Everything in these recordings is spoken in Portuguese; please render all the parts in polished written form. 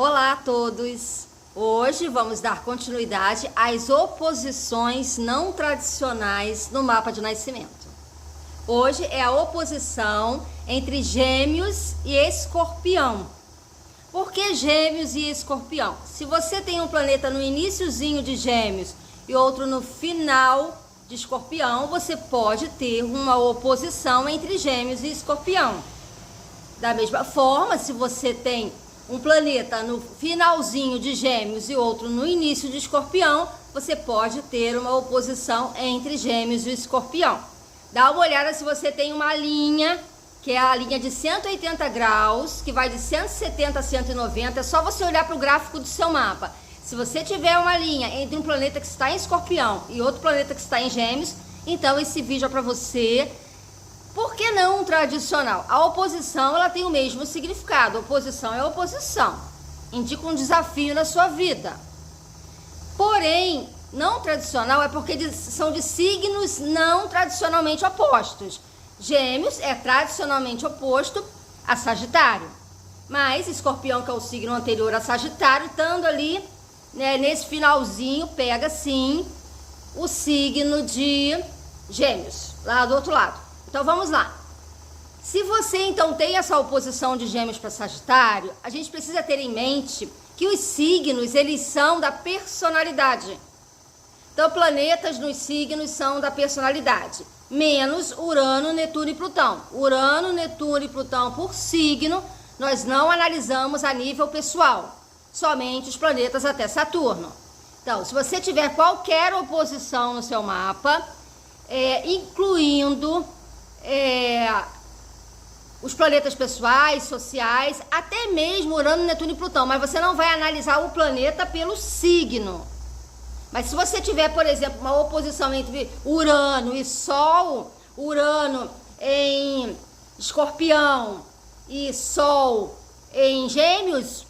Olá a todos! Hoje vamos dar continuidade às oposições não tradicionais no mapa de nascimento. Hoje é a oposição entre Gêmeos e Escorpião. Por que Gêmeos e Escorpião? Se você tem um planeta no iniciozinho de Gêmeos e outro no final de Escorpião, você pode ter uma oposição entre Gêmeos e Escorpião. Da mesma forma, se você tem um planeta no finalzinho de Gêmeos e outro no início de Escorpião, você pode ter uma oposição entre Gêmeos e Escorpião. Dá uma olhada se você tem uma linha, que é a linha de 180 graus, que vai de 170 a 190, é só você olhar para o gráfico do seu mapa. Se você tiver uma linha entre um planeta que está em Escorpião e outro planeta que está em Gêmeos, então esse vídeo é para você. Por que não um tradicional? A oposição, ela tem o mesmo significado. Oposição é oposição. Indica um desafio na sua vida. Porém, não tradicional é porque são de signos não tradicionalmente opostos. Gêmeos é tradicionalmente oposto a Sagitário. Mas Escorpião, que é o signo anterior a Sagitário, estando ali, né, nesse finalzinho, pega sim o signo de Gêmeos, lá do outro lado. Então vamos lá. Se você então tem essa oposição de Gêmeos para Sagitário, a gente precisa ter em mente que os signos, eles são da personalidade. Então planetas nos signos são da personalidade, menos Urano, Netuno e Plutão. Urano, Netuno e Plutão por signo, nós não analisamos a nível pessoal, somente os planetas até Saturno. Então, se você tiver qualquer oposição no seu mapa, incluindo os planetas pessoais, sociais, até mesmo Urano, Netuno e Plutão, mas você não vai analisar o planeta pelo signo. Mas se você tiver, por exemplo, uma oposição entre Urano e Sol, Urano em Escorpião e Sol em Gêmeos,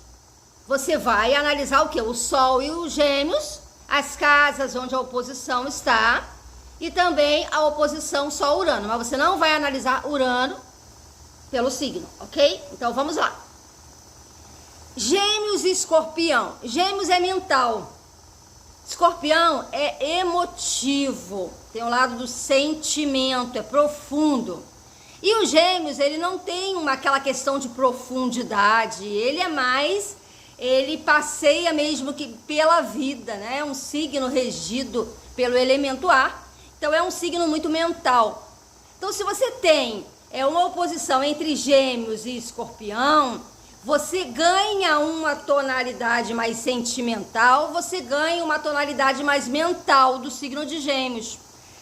você vai analisar o que? O Sol e os Gêmeos, as casas onde a oposição está, e também a oposição Sol-Urano, mas você não vai analisar Urano pelo signo, ok? Então vamos lá. Gêmeos e Escorpião. Gêmeos é mental. Escorpião é emotivo, tem o lado do sentimento, é profundo. E os Gêmeos, ele não tem aquela questão de profundidade, ele passeia mesmo que pela vida, né? É um signo regido pelo elemento ar. Então é um signo muito mental. Então se você tem uma oposição entre Gêmeos e Escorpião, você ganha uma tonalidade mais sentimental, você ganha uma tonalidade mais mental do signo de Gêmeos.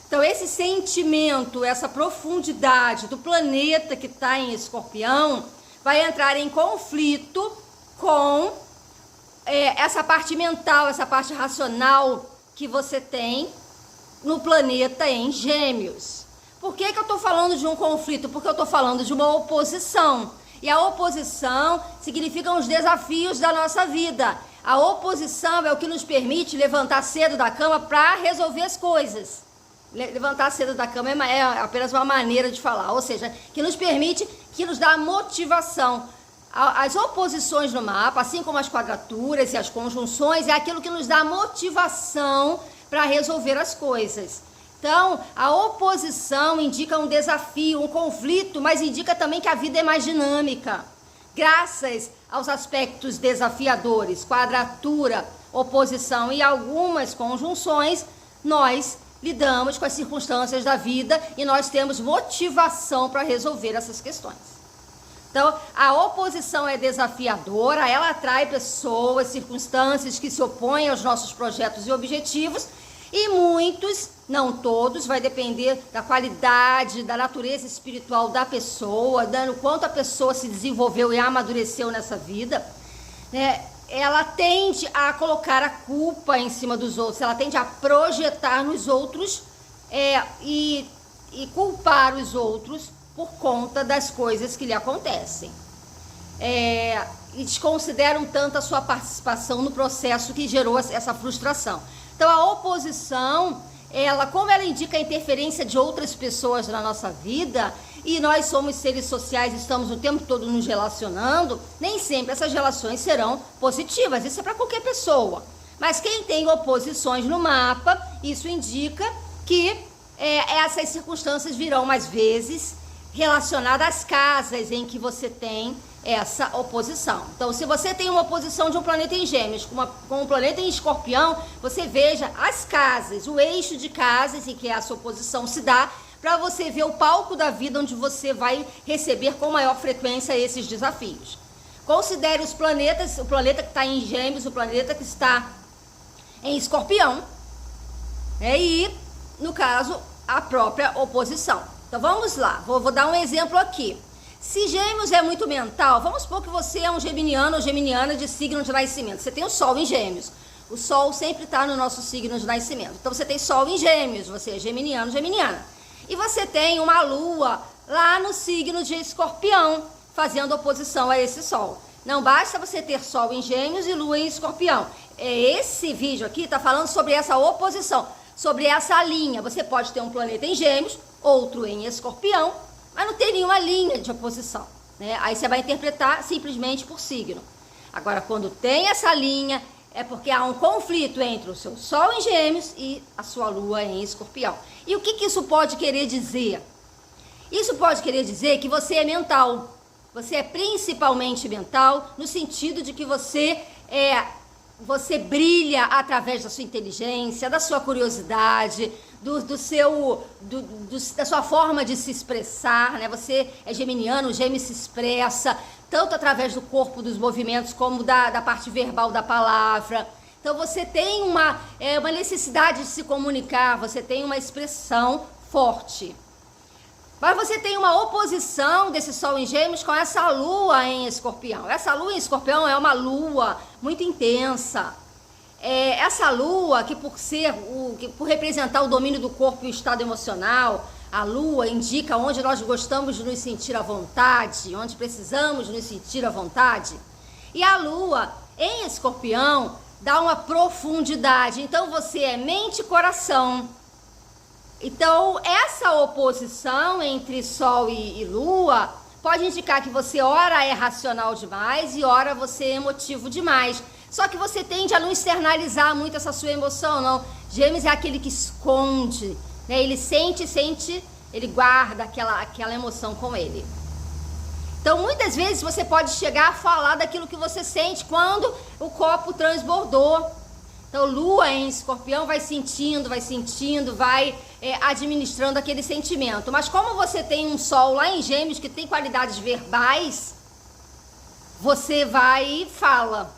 Então esse sentimento, essa profundidade do planeta que está em Escorpião vai entrar em conflito com essa parte mental, essa parte racional que você tem no planeta em Gêmeos. Por que eu estou falando de um conflito? Porque eu estou falando de uma oposição. E a oposição significa os desafios da nossa vida. A oposição é o que nos permite levantar cedo da cama para resolver as coisas. Levantar cedo da cama é apenas uma maneira de falar, ou seja, que nos permite, que nos dá motivação. As oposições no mapa, assim como as quadraturas e as conjunções, é aquilo que nos dá motivação para resolver as coisas. Então, a oposição indica um desafio, um conflito, mas indica também que a vida é mais dinâmica. Graças aos aspectos desafiadores, quadratura, oposição e algumas conjunções, nós lidamos com as circunstâncias da vida e nós temos motivação para resolver essas questões. Então, a oposição é desafiadora, ela atrai pessoas, circunstâncias que se opõem aos nossos projetos e objetivos, e muitos, não todos, vai depender da qualidade, da natureza espiritual da pessoa, do quanto a pessoa se desenvolveu e amadureceu nessa vida, né? Ela tende a colocar a culpa em cima dos outros, ela tende a projetar nos outros e culpar os outros por conta das coisas que lhe acontecem. E desconsideram tanto a sua participação no processo que gerou essa frustração. Então a oposição, como ela indica a interferência de outras pessoas na nossa vida, e nós somos seres sociais, estamos o tempo todo nos relacionando, nem sempre essas relações serão positivas, isso é para qualquer pessoa. Mas quem tem oposições no mapa, isso indica que essas circunstâncias virão mais vezes relacionadas às casas em que você tem essa oposição. Então, se você tem uma oposição de um planeta em Gêmeos com um planeta em Escorpião, você veja as casas, o eixo de casas em que essa oposição se dá, para você ver o palco da vida onde você vai receber com maior frequência esses desafios. Considere os planetas, o planeta que está em Gêmeos, o planeta que está em Escorpião, e, no caso, a própria oposição. Então, vamos lá, vou dar um exemplo aqui. Se Gêmeos é muito mental, vamos supor que você é um geminiano ou geminiana de signo de nascimento. Você tem o Sol em Gêmeos. O Sol sempre está no nosso signo de nascimento. Então, você tem Sol em Gêmeos, você é geminiano, geminiana. E você tem uma Lua lá no signo de Escorpião, fazendo oposição a esse Sol. Não basta você ter Sol em Gêmeos e Lua em Escorpião. Esse vídeo aqui está falando sobre essa oposição, sobre essa linha. Você pode ter um planeta em Gêmeos, outro em Escorpião, mas não tem nenhuma linha de oposição, né? Aí você vai interpretar simplesmente por signo. Agora, quando tem essa linha, é porque há um conflito entre o seu Sol em Gêmeos e a sua Lua em Escorpião. E o que isso pode querer dizer? Isso pode querer dizer que você é mental. Você é principalmente mental, no sentido de que você brilha através da sua inteligência, da sua curiosidade, da sua forma de se expressar, né? Você é geminiano, o Gêmeos se expressa tanto através do corpo, dos movimentos, como da parte verbal da palavra. Então você tem uma necessidade de se comunicar, você tem uma expressão forte. Mas você tem uma oposição desse Sol em Gêmeos com essa Lua em Escorpião. Essa Lua em Escorpião é uma Lua muito intensa. Essa Lua, que por representar o domínio do corpo e o estado emocional, a Lua indica onde nós gostamos de nos sentir à vontade, onde precisamos nos sentir à vontade. E a Lua em Escorpião dá uma profundidade. Então você é mente e coração. Então, essa oposição entre Sol e Lua pode indicar que você ora é racional demais e ora você é emotivo demais. Só que você tende a não externalizar muito essa sua emoção, não. Gêmeos é aquele que esconde, né? Ele sente, ele guarda aquela emoção com ele. Então, muitas vezes você pode chegar a falar daquilo que você sente quando o copo transbordou. Então, Lua em Escorpião vai sentindo, vai administrando aquele sentimento. Mas como você tem um Sol lá em Gêmeos que tem qualidades verbais, você vai e fala.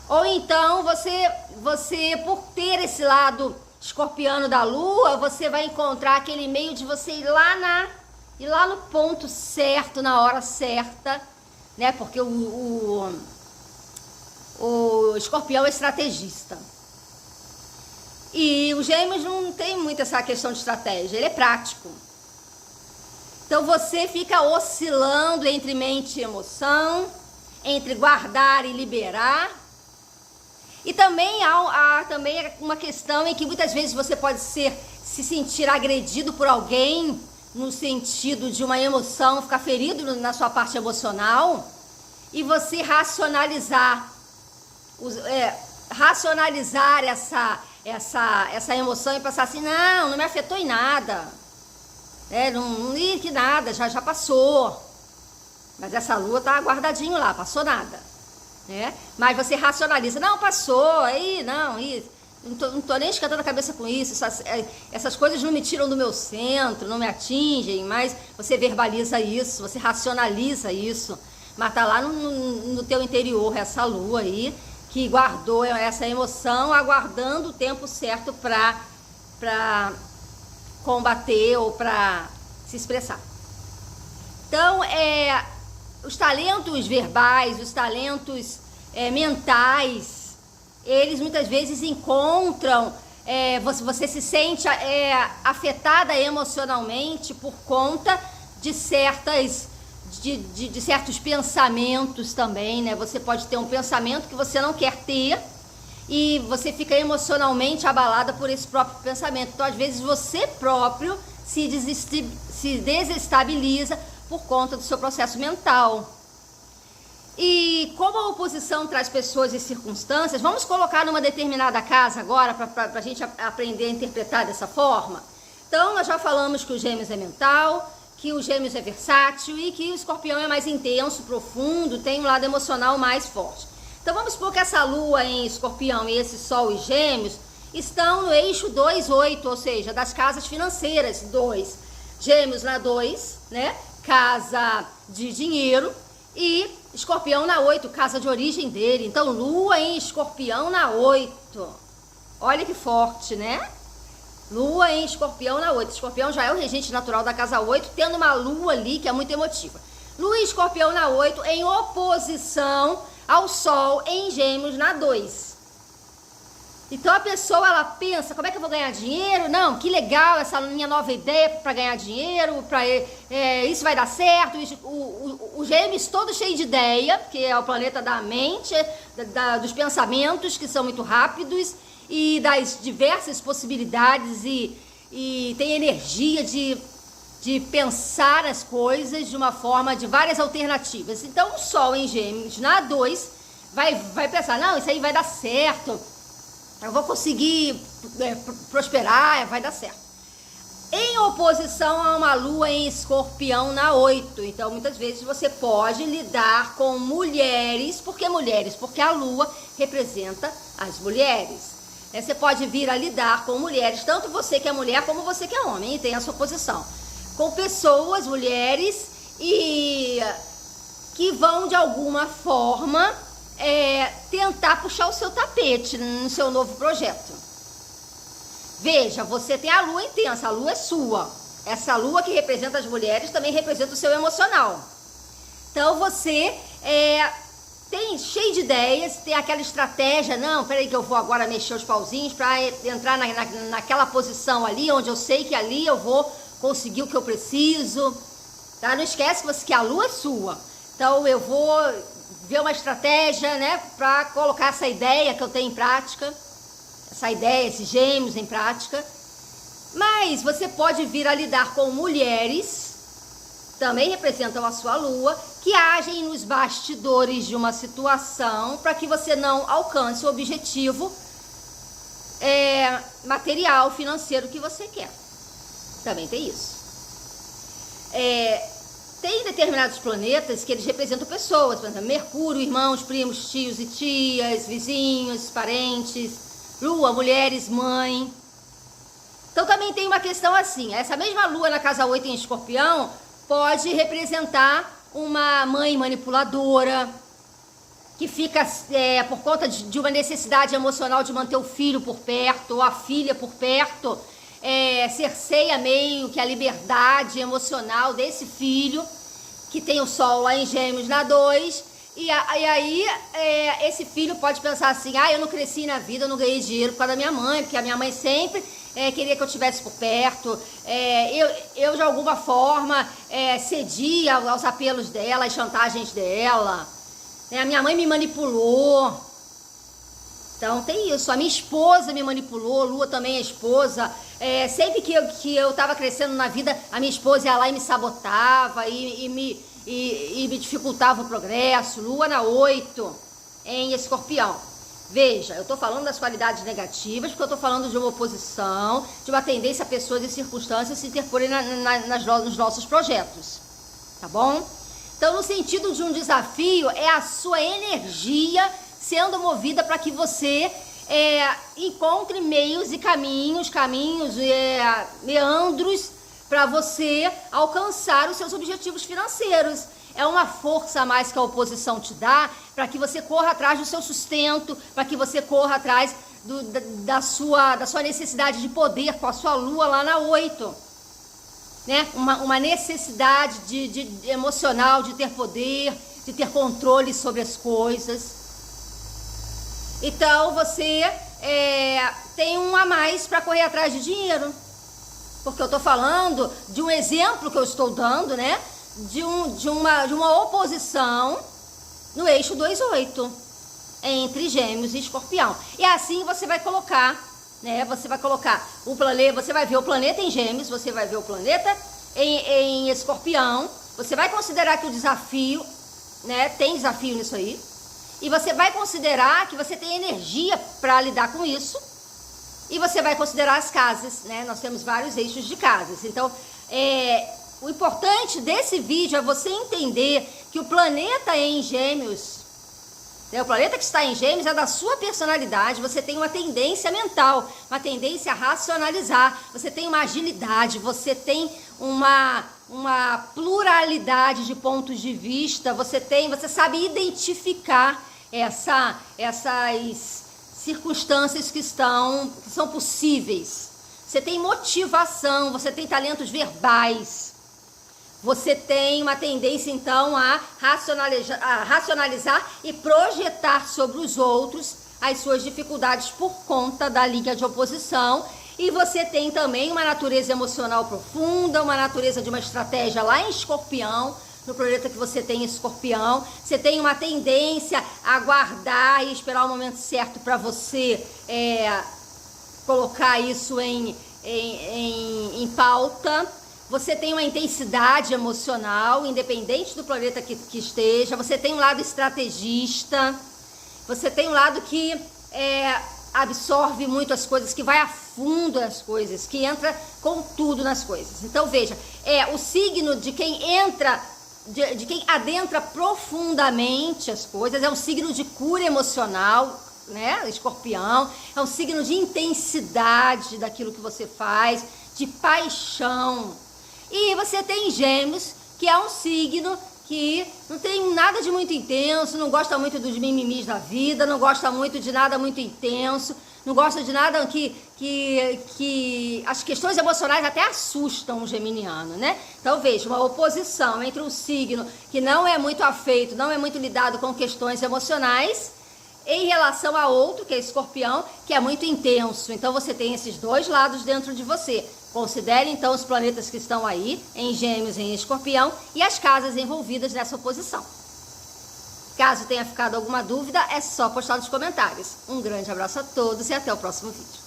Ou então, você por ter esse lado escorpiano da Lua, você vai encontrar aquele meio de você ir lá no ponto certo, na hora certa, né? Porque o Escorpião é estrategista. E o Gêmeos não tem muito essa questão de estratégia, ele é prático. Então você fica oscilando entre mente e emoção, entre guardar e liberar. E também há também uma questão em que muitas vezes você pode se sentir agredido por alguém, no sentido de uma emoção, ficar ferido na sua parte emocional, e você racionalizar essa emoção e pensar assim, não me afetou em nada, que nada, já passou, mas essa Lua tá guardadinho lá, passou nada, né? Mas você racionaliza, não, passou, aí, não tô nem esquentando a cabeça com isso, essas coisas não me tiram do meu centro, não me atingem, mas você verbaliza isso, você racionaliza isso, mas tá lá no teu interior essa Lua aí, que guardou essa emoção, aguardando o tempo certo para combater ou para se expressar. Então, os talentos verbais, os talentos mentais, eles muitas vezes encontram, você se sente afetada emocionalmente por conta de certos pensamentos também, né? Você pode ter um pensamento que você não quer ter e você fica emocionalmente abalada por esse próprio pensamento. Então, às vezes, você próprio se desestabiliza por conta do seu processo mental. E como a oposição traz pessoas e circunstâncias, vamos colocar numa determinada casa agora, para a gente aprender a interpretar dessa forma? Então, nós já falamos que o Gêmeos é mental, que o Gêmeos é versátil e que o Escorpião é mais intenso, profundo, tem um lado emocional mais forte. Então, vamos supor que essa Lua em Escorpião e esse Sol em Gêmeos estão no eixo 2-8, ou seja, das casas financeiras, 2. Gêmeos na 2, né? Casa de dinheiro, e Escorpião na 8, casa de origem dele. Então, Lua em Escorpião na 8. Olha que forte, né? Lua em Escorpião na 8. Escorpião já é o regente natural da casa 8, tendo uma Lua ali que é muito emotiva. Lua em Escorpião na 8, em oposição ao Sol em Gêmeos na 2. Então a pessoa, ela pensa, como é que eu vou ganhar dinheiro? Não, que legal essa minha nova ideia para ganhar dinheiro, isso vai dar certo. O Gêmeos todo cheio de ideia, que é o planeta da mente, dos pensamentos que são muito rápidos e das diversas possibilidades e tem energia de pensar as coisas de uma forma, de várias alternativas. Então o Sol em Gêmeos na 2 vai pensar, não, isso aí vai dar certo. Eu vou conseguir prosperar, vai dar certo. Em oposição a uma Lua em Escorpião na 8. Então, muitas vezes você pode lidar com mulheres. Por que mulheres? Porque a Lua representa as mulheres. Você pode vir a lidar com mulheres, tanto você que é mulher como você que é homem, e tem a sua posição. Com pessoas, mulheres, e que vão de alguma forma tentar puxar o seu tapete no seu novo projeto. Veja, você tem a Lua intensa, a Lua é sua. Essa Lua que representa as mulheres também representa o seu emocional. Então você tem cheio de ideias, tem aquela estratégia, não, peraí que eu vou agora mexer os pauzinhos para entrar naquela posição ali, onde eu sei que ali eu vou conseguir o que eu preciso. Tá? Não esquece que a Lua é sua. Então eu vou ver uma estratégia, né, para colocar essa ideia que eu tenho em prática, essa ideia, esses Gêmeos em prática. Mas você pode vir a lidar com mulheres, também representam a sua Lua, que agem nos bastidores de uma situação para que você não alcance o objetivo material, financeiro que você quer. Também tem isso. Tem determinados planetas que eles representam pessoas, por exemplo, Mercúrio, irmãos, primos, tios e tias, vizinhos, parentes, Lua, mulheres, mãe. Então também tem uma questão assim, essa mesma Lua na casa 8 em Escorpião pode representar uma mãe manipuladora, que fica por conta de uma necessidade emocional de manter o filho por perto, ou a filha por perto, cerceia meio que a liberdade emocional desse filho, que tem o Sol lá em Gêmeos na 2, e aí esse filho pode pensar assim, eu não cresci na vida, eu não ganhei dinheiro por causa da minha mãe, porque a minha mãe sempre queria que eu estivesse por perto, eu de alguma forma cedia aos apelos dela, às chantagens dela, a minha mãe me manipulou. Então tem isso, a minha esposa me manipulou, Lua também é esposa, sempre que eu estava crescendo na vida, a minha esposa ia lá e me sabotava e me dificultava o progresso. Lua na 8 em Escorpião. Veja, eu estou falando das qualidades negativas, porque eu estou falando de uma oposição, de uma tendência a pessoas e circunstâncias se interporem nos nossos projetos, tá bom? Então, no sentido de um desafio, é a sua energia sendo movida para que você encontre meios e caminhos, meandros, para você alcançar os seus objetivos financeiros. É uma força a mais que a oposição te dá para que você corra atrás do seu sustento, para que você corra atrás da sua necessidade de poder com a sua Lua lá na 8. Né? Uma necessidade de emocional, de ter poder, de ter controle sobre as coisas. Então você tem um a mais para correr atrás de dinheiro. Porque eu estou falando de um exemplo que eu estou dando, né? De uma oposição no eixo 2-8 entre Gêmeos e Escorpião. E assim você vai colocar né? Você vai colocar o planeta, você vai ver o planeta em Gêmeos, você vai ver o planeta em Escorpião, você vai considerar que o desafio, né, tem desafio nisso aí, e você vai considerar que você tem energia para lidar com isso, e você vai considerar as casas, né? Nós temos vários eixos de casas. Então, o importante desse vídeo é você entender que o planeta em Gêmeos, né, o planeta que está em Gêmeos é da sua personalidade. Você tem uma tendência mental, uma tendência a racionalizar, você tem uma agilidade, você tem uma pluralidade de pontos de vista, você sabe identificar essas circunstâncias que são possíveis. Você tem motivação, você tem talentos verbais, você tem uma tendência então a racionalizar e projetar sobre os outros as suas dificuldades por conta da linha de oposição. E você tem também uma natureza emocional profunda, uma natureza de uma estratégia lá em Escorpião, no planeta que você tem em Escorpião. Você tem uma tendência a guardar e esperar o momento certo para você colocar isso em pauta. Você tem uma intensidade emocional, independente do planeta que esteja. Você tem um lado estrategista. Você tem um lado que absorve muito as coisas, que vai a fundo as coisas, que entra com tudo nas coisas. Então veja, o signo de quem entra, de quem adentra profundamente as coisas, é um signo de cura emocional, né? Escorpião é um signo de intensidade daquilo que você faz, de paixão. E você tem Gêmeos, que é um signo que não tem nada de muito intenso, não gosta muito dos mimimis da vida, não gosta muito de nada muito intenso, não gosta de nada que as questões emocionais até assustam o geminiano, né? Então veja, uma oposição entre um signo que não é muito afeito, não é muito lidado com questões emocionais, em relação a outro, que é Escorpião, que é muito intenso. Então você tem esses dois lados dentro de você. Considere então os planetas que estão aí, em Gêmeos e em Escorpião, e as casas envolvidas nessa oposição. Caso tenha ficado alguma dúvida, é só postar nos comentários. Um grande abraço a todos e até o próximo vídeo.